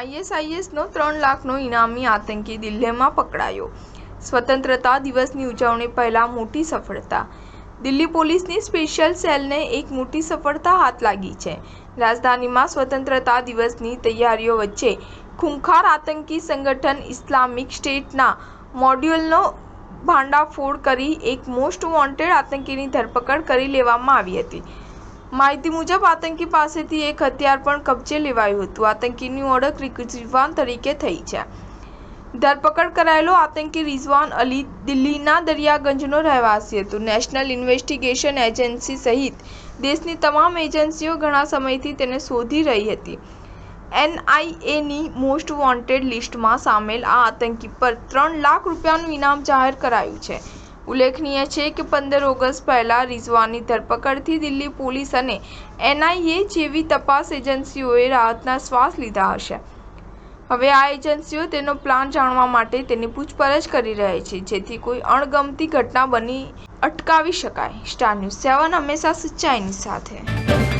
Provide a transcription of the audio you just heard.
આઈએસઆઈએસનો 3 લાખનો ઇનામી આતંકી દિલ્હીમાં પકડાયો। સ્વતંત્રતા દિવસની ઉજવણી પહેલા મોટી સફળતા। દિલ્હી પોલીસની સ્પેશિયલ સેલને એક મોટી સફળતા હાથ લાગી છે। રાજધાનીમાં સ્વતંત્રતા દિવસની તૈયારીઓ વચ્ચે ખૂંખાર આતંકી સંગઠન ઇસ્લામિક સ્ટેટના મોડ્યુલનો ભાંડાફોડ કરી એક મોસ્ટ વોન્ટેડ આતંકીની ધરપકડ કરી લેવામાં આવી હતી। માહિતી મુજબ આતંકી પાસેથી એક હથિયાર પણ કબજે લેવાયું હતું। આતંકીની ઓળખ રિઝવાન તરીકે થઈ છે। ધરપકડ કરાયેલો આતંકી રિઝવાન અલી દિલ્હીના દરિયાગંજનો રહેવાસી હતો। નેશનલ ઇન્વેસ્ટિગેશન એજન્સી સહિત દેશની તમામ એજન્સીઓ ઘણા સમયથી તેને શોધી રહી હતી। એનઆઈએની મોસ્ટ વોન્ટેડ લિસ્ટમાં સામેલ આ આતંકી પર 3 લાખ રૂપિયાનું ઇનામ જાહેર કરાયું છે। ઉલ્લેખનીય છે કે 15 ઓગસ્ટ પહેલા રિઝવાનની ધરપકડથી દિલ્હી પોલીસ અને એનઆઈએ જેવી તપાસ એજન્સીઓએ રાહતના શ્વાસ લીધા હશે। હવે આ એજન્સીઓ તેનો પ્લાન જાણવા માટે તેની પૂછપરછ કરી રહી છે, જેથી કોઈ અણગમતી ઘટના બની અટકાવી શકાય। સ્ટાર ન્યૂઝ 7 હંમેશા સચ્ચાઈની સાથે।